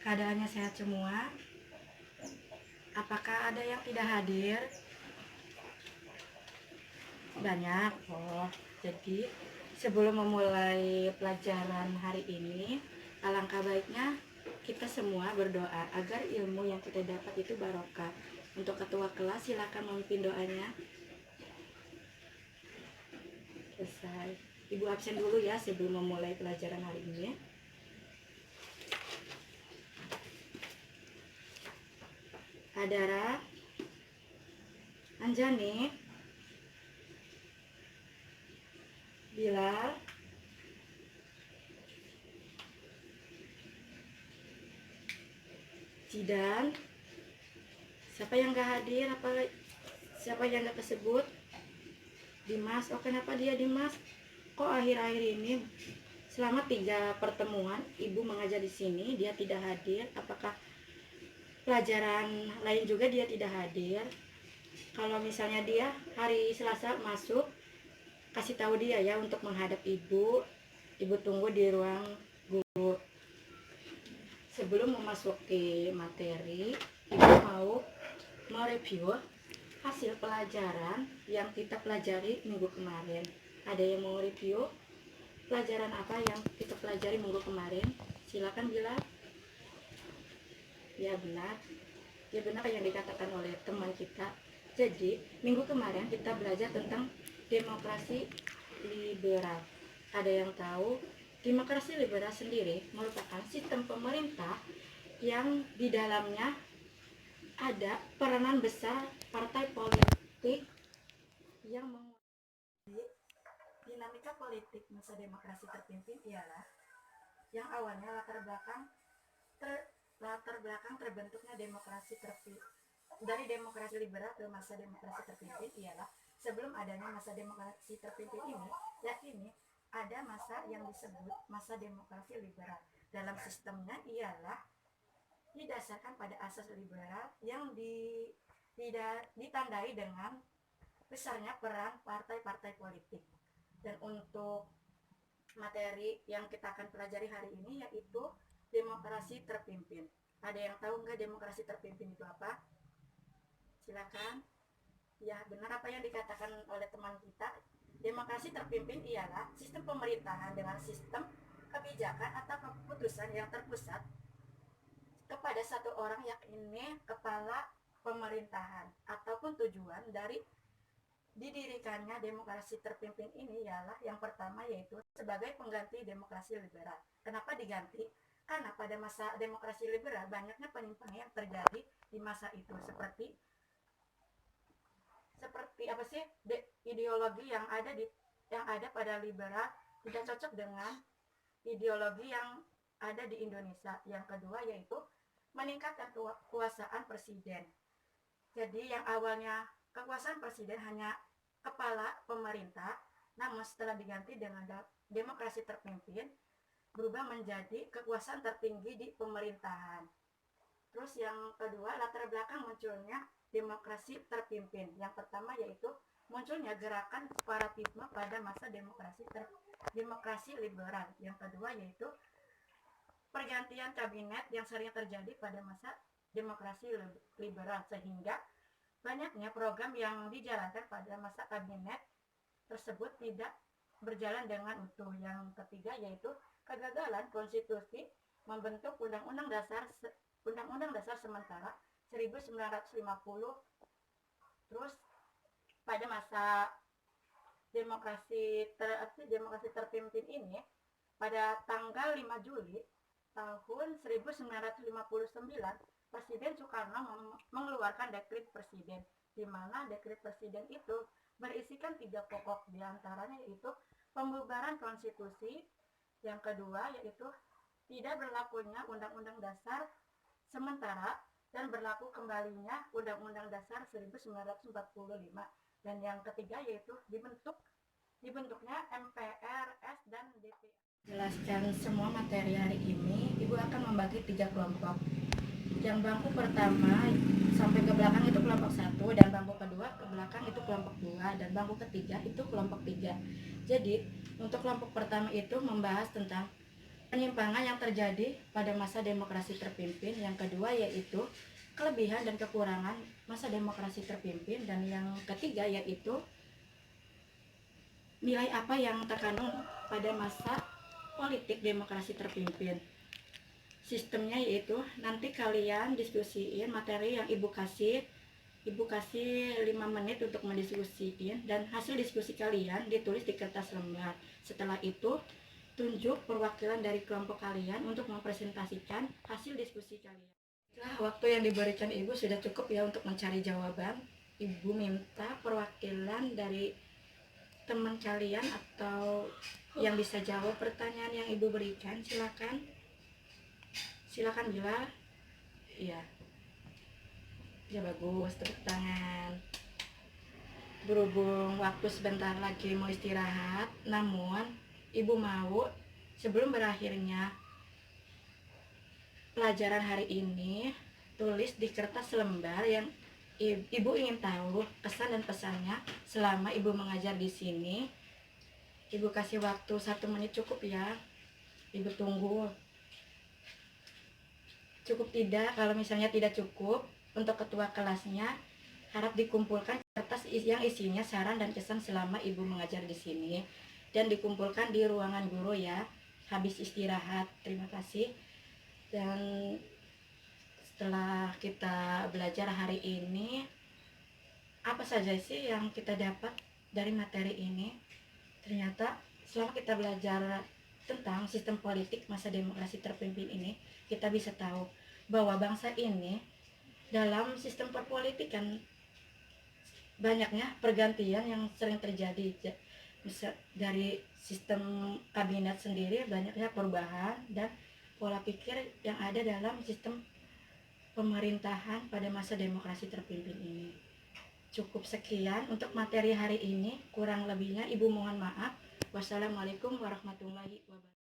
Keadaannya sehat semua. Apakah ada yang tidak hadir? Banyak. Oh, jadi sebelum memulai pelajaran hari ini, alangkah baiknya kita semua berdoa agar ilmu yang kita dapat itu barokah. Untuk ketua kelas silakan memimpin doanya. Selesai. Ibu absen dulu ya sebelum memulai pelajaran hari ini. Adara, Anjani, Bilal, Cidan. Siapa yang gak hadir? Siapa yang gak tersebut? Dimas. Oh, kenapa dia Dimas? Kok akhir-akhir ini selama 3 pertemuan ibu mengajar di sini dia tidak hadir? Apakah pelajaran lain juga dia tidak hadir? Kalau misalnya dia hari Selasa masuk, kasih tahu dia ya untuk menghadap ibu. Ibu tunggu di ruang guru. Sebelum memasuki materi, ibu mau mereview hasil pelajaran yang kita pelajari minggu kemarin. Ada yang mau review pelajaran apa yang kita pelajari minggu kemarin? Silakan Bila. Ya benar. Ya benar yang dikatakan oleh teman kita. Jadi, minggu kemarin kita belajar tentang demokrasi liberal. Ada yang tahu demokrasi liberal sendiri merupakan sistem pemerintah yang di dalamnya ada peranan besar partai politik yang menguasai dinamika politik masa demokrasi terpimpin ialah yang awalnya latar belakang terbentuknya demokrasi dari demokrasi liberal ke masa demokrasi terpimpin ialah sebelum adanya masa demokrasi terpimpin ini, yakini ada masa yang disebut masa demokrasi liberal. Dalam sistemnya ialah didasarkan pada asas liberal yang ditandai dengan besarnya peran partai-partai politik. Dan untuk materi yang kita akan pelajari hari ini yaitu demokrasi terpimpin. Ada yang tahu nggak demokrasi terpimpin itu apa? Silakan. Ya, benar apa yang dikatakan oleh teman kita. Demokrasi terpimpin ialah sistem pemerintahan dengan sistem kebijakan atau keputusan yang terpusat kepada satu orang, yakni kepala pemerintahan. Ataupun tujuan dari didirikannya demokrasi terpimpin ini ialah yang pertama yaitu sebagai pengganti demokrasi liberal. Kenapa diganti? Karena pada masa demokrasi liberal banyaknya penyimpangan yang terjadi di masa itu, seperti apa sih ideologi yang ada pada liberal tidak cocok dengan ideologi yang ada di Indonesia. Yang kedua yaitu meningkatkan kekuasaan presiden. Jadi yang awalnya kekuasaan presiden hanya kepala pemerintah, namun setelah diganti dengan demokrasi terpimpin berubah menjadi kekuasaan tertinggi di pemerintahan. Terus yang kedua, latar belakang munculnya demokrasi terpimpin. Yang pertama yaitu munculnya gerakan separatisme pada masa demokrasi liberal. Yang kedua yaitu pergantian kabinet yang sering terjadi pada masa demokrasi liberal, sehingga banyaknya program yang dijalankan pada masa kabinet tersebut tidak berjalan dengan utuh. Yang ketiga yaitu kegagalan konstitusi membentuk Undang-Undang Dasar sementara 1950. Terus pada masa demokrasi terpimpin ini, pada tanggal 5 Juli tahun 1959, Presiden Soekarno mengeluarkan dekret presiden, di mana dekret presiden itu berisikan 3 pokok, diantaranya yaitu pembubaran konstitusi, yang kedua yaitu tidak berlakunya Undang-Undang Dasar sementara dan berlaku kembalinya Undang-Undang Dasar 1945, dan yang ketiga yaitu dibentuknya MPRS dan DPR. Jelaskan semua materi hari ini, Ibu akan membagi 3 kelompok. Yang bangku pertama sampai ke belakang itu kelompok 1, dan bangku kedua ke belakang itu kelompok 2, dan bangku ketiga itu kelompok 3. Jadi untuk kelompok pertama itu membahas tentang penyimpangan yang terjadi pada masa demokrasi terpimpin. Yang kedua yaitu kelebihan dan kekurangan masa demokrasi terpimpin. Dan yang ketiga yaitu nilai apa yang terkandung pada masa politik demokrasi terpimpin. Sistemnya yaitu nanti kalian diskusiin materi yang ibu kasih 5 menit untuk mendiskusiin, dan hasil diskusi kalian ditulis di kertas lembar. Setelah itu tunjuk perwakilan dari kelompok kalian untuk mempresentasikan hasil diskusi kalian. Setelah waktu yang diberikan ibu sudah cukup ya untuk mencari jawaban, ibu minta perwakilan dari teman kalian atau yang bisa jawab pertanyaan yang ibu berikan. Silakan Bila. Iya. Ya bagus, tepuk tangan. Berhubung waktu sebentar lagi mau istirahat, namun ibu mau sebelum berakhirnya pelajaran hari ini, tulis di kertas lembar yang ibu ingin tahu kesan dan pesannya selama ibu mengajar di sini. Ibu kasih waktu 1 menit cukup ya. Ibu tunggu. Cukup tidak? Kalau misalnya tidak cukup, untuk ketua kelasnya harap dikumpulkan kertas yang isinya saran dan kesan selama ibu mengajar di sini, dan dikumpulkan di ruangan guru ya habis istirahat. Terima kasih. Dan setelah kita belajar hari ini, apa saja sih yang kita dapat dari materi ini? Ternyata selama kita belajar tentang sistem politik masa demokrasi terpimpin ini, kita bisa tahu bahwa bangsa ini dalam sistem perpolitikan banyaknya pergantian yang sering terjadi. Dari sistem kabinet sendiri banyaknya perubahan dan pola pikir yang ada dalam sistem pemerintahan pada masa demokrasi terpimpin ini. Cukup sekian untuk materi hari ini, kurang lebihnya ibu mohon maaf. Wassalamualaikum warahmatullahi wabarakatuh.